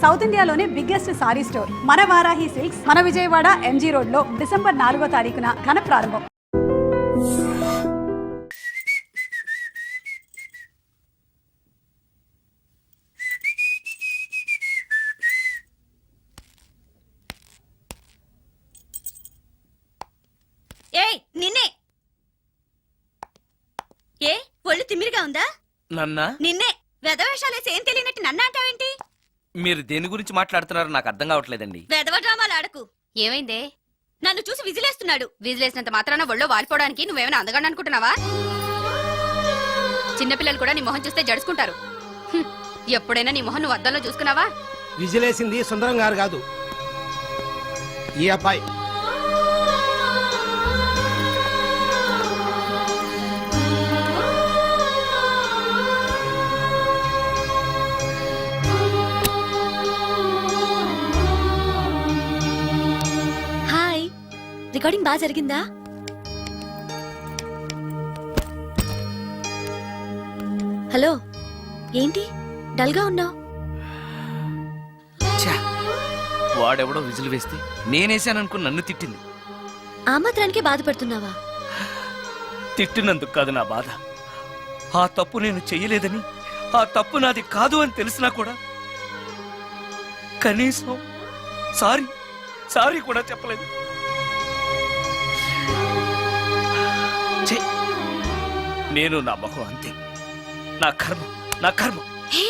South ఇండియాలోనే biggest sorry store మన Varahi silks మన విజయవాడ ఎంజీ రోడ్ లో డిసెంబర్ 4వ తారీఖున ఘన ప్రారంభం. ఏయ్ నిన్నే. ఏ ఒళ్ళు తిమ్మిరిగా ఉందా? నన్నా నిన్నే వెధవేషాలేసి ఏం తెలియనట్టు నన్ను అంటావేంటి? మీరు దేని గురించి మాట్లాడుతున్నారో నాకు అర్థం కావట్లేదండి. వెధవ డ్రామాలు ఆడకు. ఏమైందే? నన్ను చూసి విజిలేస్తున్నాడు. విజిలేసినంత మాత్రాన ఒళ్ళో వాలిపోవడానికి నువ్వేమైనా అందగాడు అనుకుంటున్నావా? చిన్నపిల్లలు కూడా నీ మొహం చూస్తే జడుచుకుంటారు. ఎప్పుడైనా నీ మొహం నువ్వు అద్దంలో చూసుకున్నావా? విజిలేసింది సుందరం గారు కాదు, ఈ అబ్బాయి. హాయ్, రికార్డింగ్ బాగా జరిగిందా? హలో, ఏంటి డల్గా ఉన్నావు? వాడెవడో విజిల్ వేస్తే నేనేసాననుకుని నన్ను తిట్టింది. ఆ మాత్రానికే బాధపడుతున్నావా? తిట్టినందుకు కాదు నా బాధ. ఆ తప్పు నేను చెయ్యలేదని, ఆ తప్పు నాది కాదు అని తెలిసినా కూడా కనీసం సారీ సారీ కూడా చెప్పలేదు. ఛీ! నేను నా మొహం అంతే. నా కర్మ నా కర్మ. హే,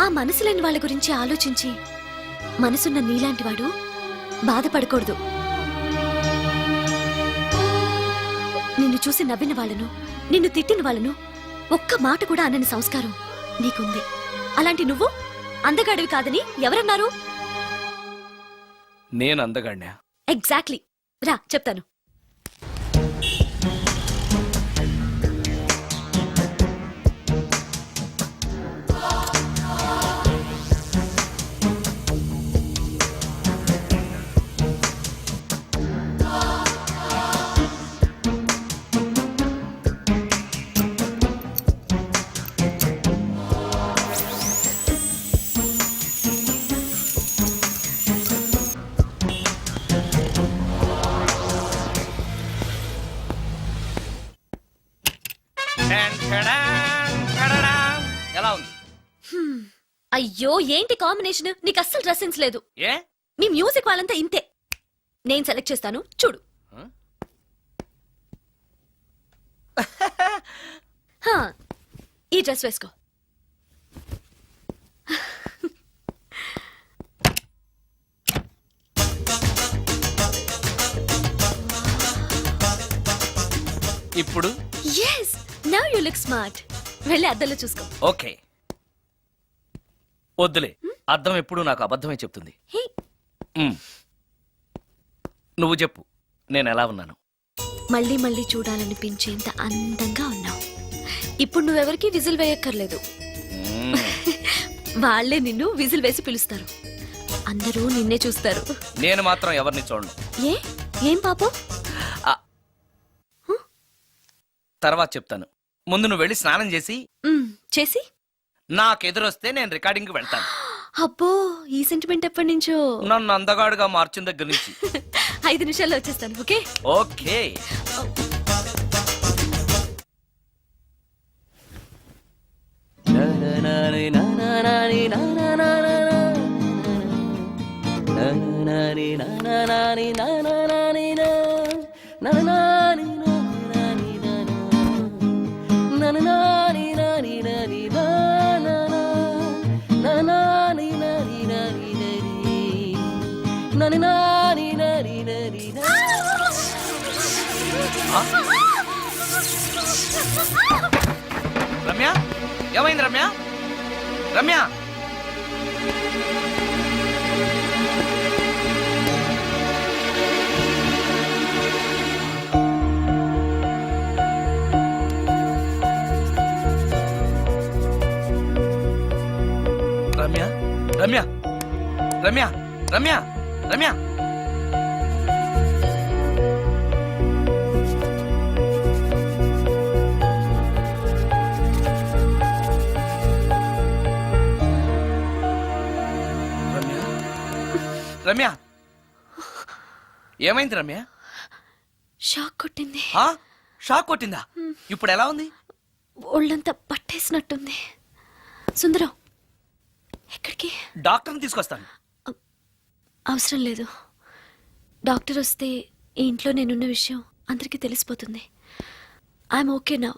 ఆ మనసు లేని వాళ్ళ గురించి ఆలోచించి మనసున్న నీలాంటి వాడు బాధపడకూడదు. నిన్ను చూసి నవ్విన వాళ్ళను, నిన్ను తిట్టిన వాళ్ళను ఒక్క మాట కూడా అనని సంస్కారం నీకుంది. అలాంటి నువ్వు అందగాడివి కాదని ఎవరన్నారు? నేను అందగాడినా? ఎగ్జాక్ట్లీ. రా చెప్తాను. ఎలా ఉంది? అయ్యో, ఏంటి కాంబినేషన్? నీకు అస్సలు డ్రెస్ సెన్స్ లేదు. ఏ మీ మ్యూజిక్ వాళ్ళంతా ఇంతే. నేను సెలెక్ట్ చేస్తాను, చూడు. హా, ఈ డ్రెస్ వేసుకో. ఇప్పుడు yes, now you look smart. వెళ్ళి అద్దంలో చూసుకో. ఓకే. వద్దులే, అర్థం ఎప్పుడు నాకు అబద్ధమే చెప్తుంది. హే, నువ్వు చెప్పు, నేను ఎలా ఉన్నాను? మళ్ళీ మళ్ళీ చూడాలనిపించేంత అందంగా ఉన్నావు. ఇప్పుడు నువ్వెవరికి విజిల్ వేయక్కర్లేదు. వాళ్లే నిన్ను విజిల్ వేసి పిలుస్తారు. అందరూ నిన్నే చూస్తారు. నేను మాత్రం ఎవరిని చూడను. ఏ ఏం పాపం? తర్వాత చెప్తాను. ముందు నువ్వు వెళ్ళి స్నానం చేసి చేసి నాకెదురొస్తే నేను రికార్డింగ్కి వెళ్తాను. అబ్బో, ఈ సెంటిమెంట్ ఎప్పటి నుంచో? నన్ను అందగాడుగా మార్చిన దగ్గర నుంచి. 5 నిమిషాల్లో వచ్చేస్తాను. Okay okay. రమ్య, ఏమైంది రమ్య? రమ్య, రమ్య, రమ్య, రమ్య, రమ్య, రమ్య. రమ్య ఏమైంది రమ్య? షాక్ కొట్టింది. ఆ? షాక్ కొట్టిందా? ఇప్పుడు ఎలా ఉంది? ఒళ్ళంతా పట్టేసినట్టుంది. సుందరం, ఎక్కడికి? డాక్టర్ని తీసుకొస్తాను. అవసరం లేదు. డాక్టర్ వస్తే ఈ ఇంట్లో నేనున్న విషయం అందరికీ తెలిసిపోతుంది. ఐఎమ్ ఓకే నా.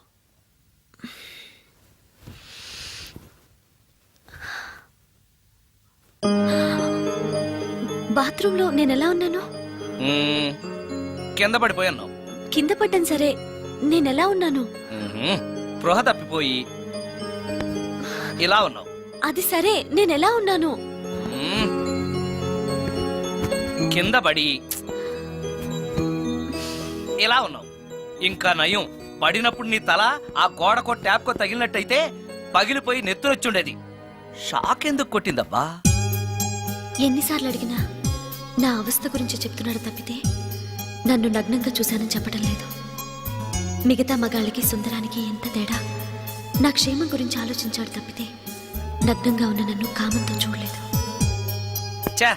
బాత్రూంలో నేను ఎలా ఉన్నాను? మ్మ్. కింద పడిపోయాను. కింద పడ్డాను సరే, నేను ఎలా ఉన్నాను? స్పృహ తప్పిపోయి ఇలా ఉన్నావు. అది సరే, నేను ఎలా ఉన్నాను? మ్మ్. కింద పడి ఇలా ఉన్నావు. ఇంకా నయం, పడినప్పుడు నీ తల ఆ గోడకో ట్యాప్కో తగిలినట్టయితే పగిలిపోయి నెత్తురొచ్చుండేది. షాక్ ఎందుకు కొట్టిందబ్బా? ఎన్నిసార్లు అడిగినా నా అవస్థ గురించి చెప్తున్నాడు తప్పితే నన్ను నగ్నంగా చూశానని చెప్పడం లేదు. మిగతా మగాళ్ళకి సుందరానికి ఎంత తేడా. నా క్షేమం గురించి ఆలోచించాడు తప్పితే నగ్నంగా ఉన్న నన్ను కామంతో చూడలేదు. చా,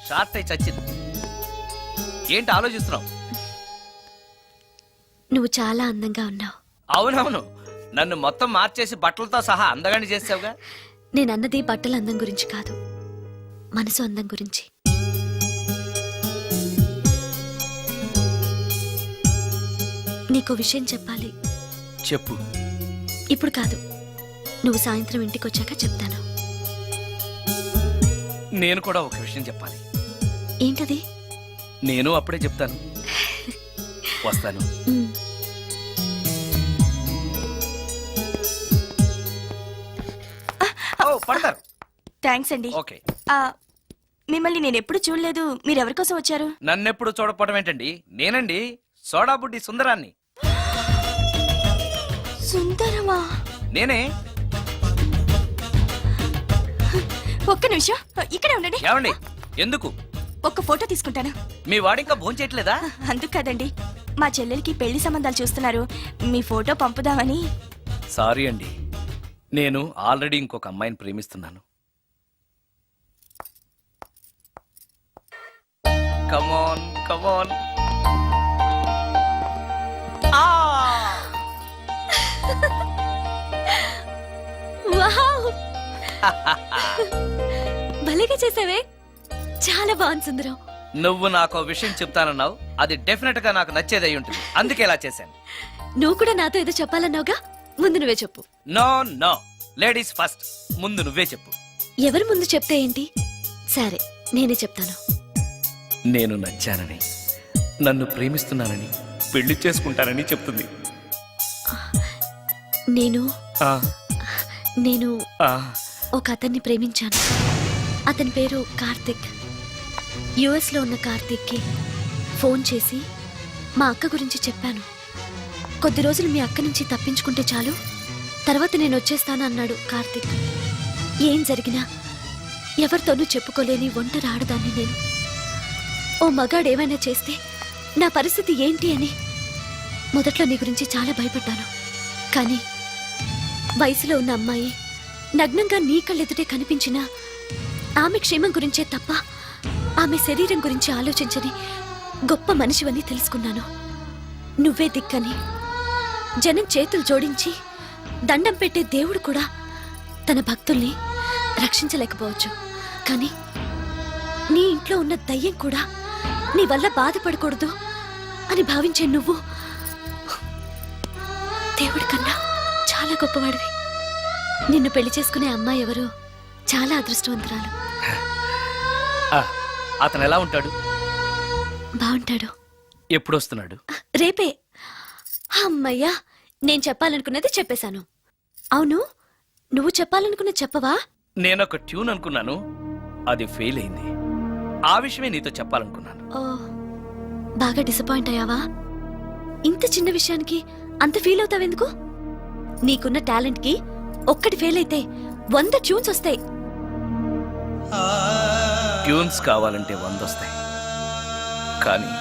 షార్ట్ అయి చచ్చింది. ఏంటి ఆలోచిస్తున్నావు? నువ్వు చాలా అందంగా ఉన్నావు. అవునవును, నన్ను మొత్తం మార్చేసి బట్టలతో సహా అందగాని చేసావుగా. నేనన్నది బట్టల అందం గురించి కాదు, మనసు అందం గురించి. నీకో విషయం చెప్పాలి. చెప్పు. ఇప్పుడు కాదు, నువ్వు సాయంత్రం ఇంటికి వచ్చాక చెప్తాను. నేను కూడా ఒక విషయం చెప్పాలి. ఏంటది? నేను అప్పుడే చెప్తాను. వస్తాను. ఉమ్. ఓ, పడతారు. థ్యాంక్స్ అండి. ఓకే. మిమ్మల్ని నేను ఎప్పుడు చూడలేదు. మీరు ఎవరి కోసం వచ్చారు? నన్నెప్పుడు చూడకపోవడం ఏంటండి? నేనండి, సోడా బుడ్డి సుందరాన్ని. సుందరమా? నేనే. ఒక్క నిమిషం ఇక్కడే ఉండండి. ఏమండి? ఎందుకు? ఒక్క ఫోటో తీసుకుంటాను. మీ వాడింకా భోంచేయట్లేదా? అందుకు కదండి, మా చెల్లెలకి పెళ్లి సంబంధాలు చూస్తున్నారు. మీ ఫోటో పంపుదామని. సారీ అండి, నేను ఆల్రెడీ ఇంకొక అమ్మాయిని ప్రేమిస్తున్నాను. కమాన్ కమాన్. వావ్! భలేగా చేసావే. చాలా బాగుంది సుందరం. నువ్వు నాకు విషయం చెప్తానన్నావు, అది డెఫినెట్ గా నాకు నచ్చేదై ఉంటుంది. అందుకే ఇలా చేశాను. నువ్వు కూడా నాతో ఏదో చెప్పాలన్నావుగా, ముందు నువ్వే చెప్పు. No no, ladies first. ముందు నువ్వే చెప్పు. ఎవరి ముందు చెప్తే ఏంటి? సరే, నేనే చెప్తాను. నేను నచ్చానని, నన్ను ప్రేమిస్తున్నానని, పెళ్లి చేసుకుంటానని చెప్తుంది. నేను ఆ, నేను ఆ, ఒక అతన్ని ప్రేమించాను. అతని పేరు కార్తిక్. యుఎస్ లో ఉన్న కార్తిక్కి ఫోన్ చేసి మా అక్క గురించి చెప్పాను. కొద్ది రోజులు మీ అక్క నుంచి తప్పించుకుంటే చాలు, తర్వాత నేను వచ్చేస్తాను అన్నాడు కార్తిక్. ఏం జరిగినా ఎవరితోనూ చెప్పుకోలేని ఒంటరి ఆడదాన్ని నేను. ఓ మగాడు ఏమైనా చేస్తే నా పరిస్థితి ఏంటి అని మొదట్లో నీ గురించి చాలా భయపడ్డాను. కానీ వయసులో ఉన్న అమ్మాయి నగ్నంగా నీ కళ్ళెదుటే కనిపించినా ఆమె క్షేమం గురించే తప్ప ఆమె శరీరం గురించి ఆలోచించని గొప్ప మనిషివని తెలుసుకున్నాను. నువ్వే దిక్కని జనం చేతులు జోడించి దండం పెట్టే దేవుడు కూడా తన భక్తుల్ని రక్షించలేకపోవచ్చు. కానీ నీ ఇంట్లో ఉన్న దయ్యం కూడా నీ వల్ల బాధపడకూడదు అని భావించే నువ్వు దేవుడి కన్నా చాలా గొప్పవాడివి. నిన్ను పెళ్లి చేసుకునే అమ్మాయి ఎవరో చాలా అదృష్టవంతురాలు. ఆ, అతను ఎలా ఉంటాడు? బాగుంటాడు. ఎప్పుడు వస్తున్నాడు? రేపే. అమ్మయ్యా, నేను చెప్పాలనుకున్నది చెప్పేశాను. అవును, నువ్వు చెప్పాలనుకున్నది చెప్పవా? నేనొక ట్యూన్ అనుకున్నాను, అది ఫెయిల్ అయింది. ఆ విషయమే నీతో చెప్పాలనుకున్నాను. ఓ, బాగా డిసప్పాయింట్ అయ్యావా? ఇంత చిన్న విషయానికి అంత ఫీల్ అవుతావెందుకు? నీకున్న టాలెంట్ కి ఒక్కటి ఫెయిల్ అయితే 100 ట్యూన్స్ వస్తాయి. ట్యూన్స్ కావాలంటే 100 వస్తాయి, కానీ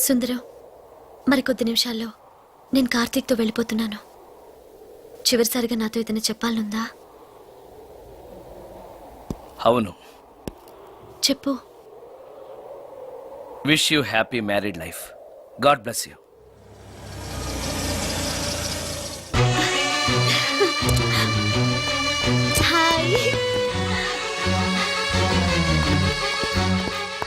సుందరం, మరికొద్ది నిమిషాల్లో నేను కార్తీక్తో వెళ్ళిపోతున్నాను. చివరిసారిగా నాతో ఏదైనా చెప్పాలనుందా? అవును. చెప్పు. Wish you happy married life. God bless you. Hi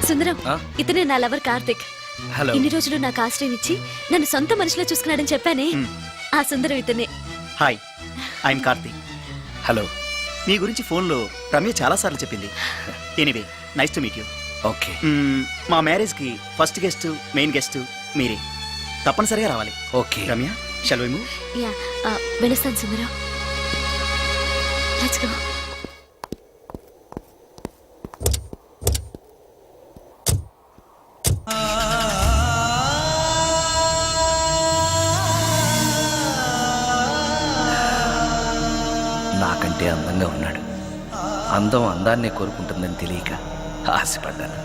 Sundaram, ఆ? ఇతనే నా లవర్ కార్తిక్. హలో. ఇన్ని రోజులు నాకు ఆశ్రయం ఇచ్చి నన్ను సొంత మనిషిలో చూసుకున్నాడని చెప్పానే, ఆ సుందరం ఇతనే. Hi, I'm Karthik. హలో. మీ గురించి ఫోన్లో రమ్య చాలాసార్లు చెప్పింది. Anyway, nice to meet you. Okay. మా మ్యారేజ్కి ఫస్ట్ గెస్ట్, మెయిన్ గెస్ట్ మీరే. తప్పనిసరిగా రావాలి. Okay. Ramya, shall we move? Yeah, వెళ్ళొస్తాను సుందరం. Let's go. నాకంటే అందంగా ఉన్నాడు. అందం అందాన్నే కోరుకుంటుందని తెలియక ఆశపడ్డాను.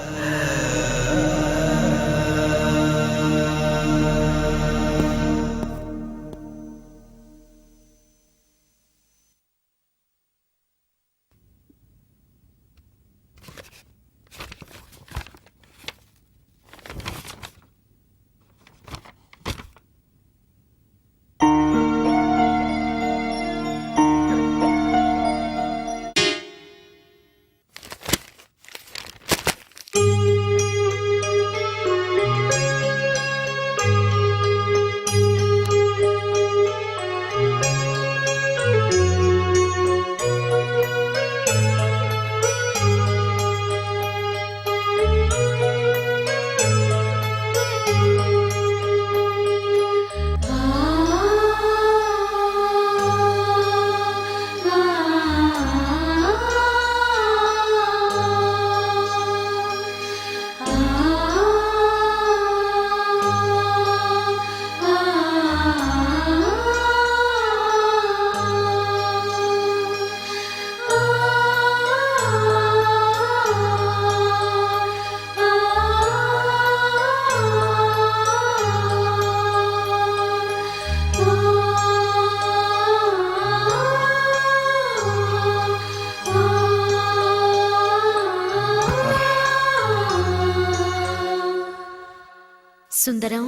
సుందరం,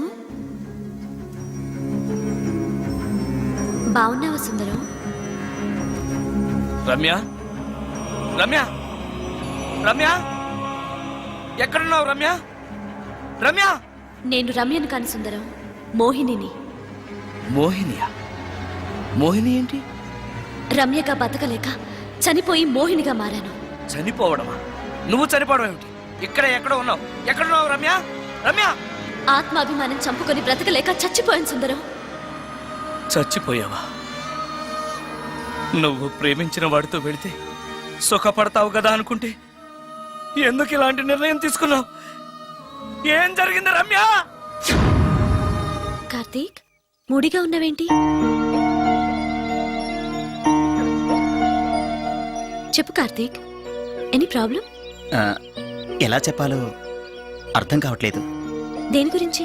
బాగున్నావా సుందరం? రమ్య, రమ్య, రమ్య, ఎక్కడున్నావు రమ్య? రమ్య. నేను రమ్యను కాని సుందరం, మోహినిని. మోహినియా? మోహిని ఏంటి? రమ్యగా బతకలేక చనిపోయి మోహినిగా మారాను. చనిపోవడమా? నువ్వు చనిపోవడం ఏమిటి? ఇక్కడ ఎక్కడ ఉన్నావు? ఎక్కడున్నావు రమ్య? రమ్య. ఆత్మాభిమానం చంపుకొని బ్రతకలేక చచ్చిపోయాను సుందరం. చచ్చిపోయావా? నువ్వు ప్రేమించిన వాడితో వెళితే సుఖపడతావు కదా అనుకుంటే ఎందుకు ఇలాంటి నిర్ణయం తీసుకున్నావు? ఏం జరిగింది రమ్య? కార్తీక్, మూడిగా ఉన్నావేంటి? చెప్పు కార్తీక్, ఎనీ ప్రాబ్లం? ఎలా చెప్పాలో అర్థం కావట్లేదు. దేని గురించి?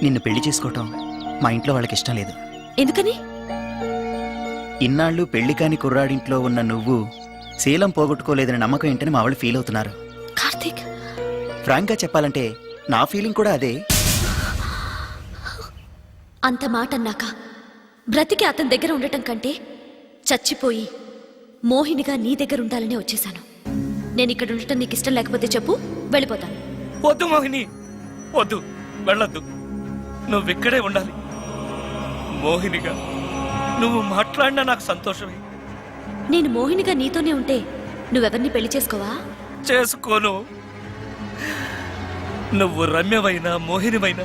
నిన్ను పెళ్లి చేసుకోవటం మా ఇంట్లో వాళ్ళకి ఇష్టం లేదు. ఎందుకని? ఇన్నాళ్ళు పెళ్లి కాని కుర్రాడింట్లో ఉన్న నువ్వు శీలం పోగొట్టుకోలేదని నమ్మకం ఏంటని మా వాళ్ళు ఫీల్ అవుతున్నారు. కార్తీక్, ఫ్రాంక్గా చెప్పాలంటే నా ఫీలింగ్ కూడా అదే. అంత మాట అన్నాక బ్రతికి అతని దగ్గర ఉండటం కంటే చచ్చిపోయి మోహినిగా నీ దగ్గర ఉండాలనే వచ్చేశాను. నేను ఇక్కడ ఉండటం నీకు ఇష్టం లేకపోతే చెప్పు, వెళ్ళిపోతాను. వద్దు మోహిని, వద్దు, వెళ్ళొద్దు. నువ్విక్కడే ఉండాలి. మోహినిగా నువ్వు మాట్లాడినా నాకు సంతోషమే. నేను మోహినిగా నీతోనే ఉంటే నువ్వెవరిని పెళ్లి చేసుకోవా? చేసుకోను. నువ్వు రమ్యమైనా మోహినిమైనా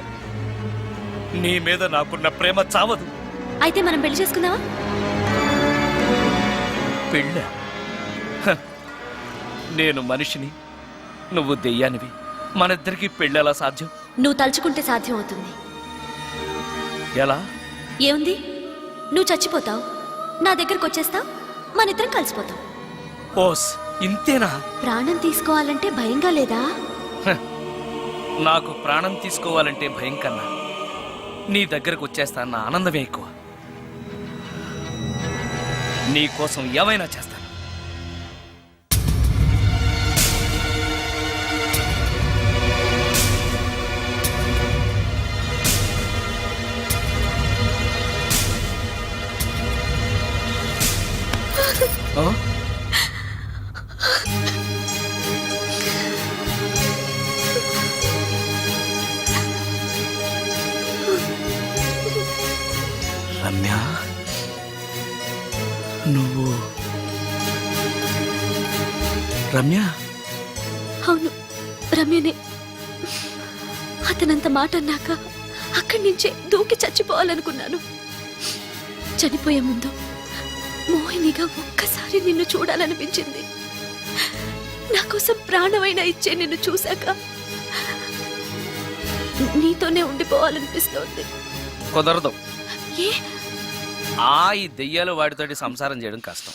నీ మీద నాకున్న ప్రేమ చావదు. అయితే మనం పెళ్లి చేసుకుందావా? పెళ్ళ? హ, నేను మనిషిని, నువ్వు దెయ్యానివి. మనిద్దరికి పెళ్ళెలా సాధ్యం? నువ్వు తలుచుకుంటే సాధ్యం అవుతుంది. ఎలా? ఏముంది, నువ్వు చచ్చిపోతావు, నా దగ్గరకు వచ్చేస్తావు, మనిద్దరం కలిసిపోతాం. ఓస్, ఇంతేనా? ప్రాణం తీసుకోవాలంటే భయంగా లేదా? హ, నాకు ప్రాణం తీసుకోవాలంటే భయం కన్నా నీ దగ్గరకు వచ్చేస్తాన్న ఆనందమే ఎక్కువ. నీ కోసం ఏమైనా చేస్తాను. ఆ? రమ్య, నువ్వు రమ్య? అవును, రమ్యనే. అతనంత మాట అన్నాక అక్కడి నుంచే దూకి చచ్చిపోవాలనుకున్నాను. చనిపోయే ముందు మోహినిగా ఒక్కసారి నిన్ను చూడాలనిపించింది. నా కోసం ప్రాణమైనా ఇచ్చే నిన్ను చూశాక నీతోనే ఉండిపోవాలనిపిస్తోంది. కుదరదు. ఏ? ఈ దెయ్యాలు వాడితోటి సంసారం చేయడం కష్టం.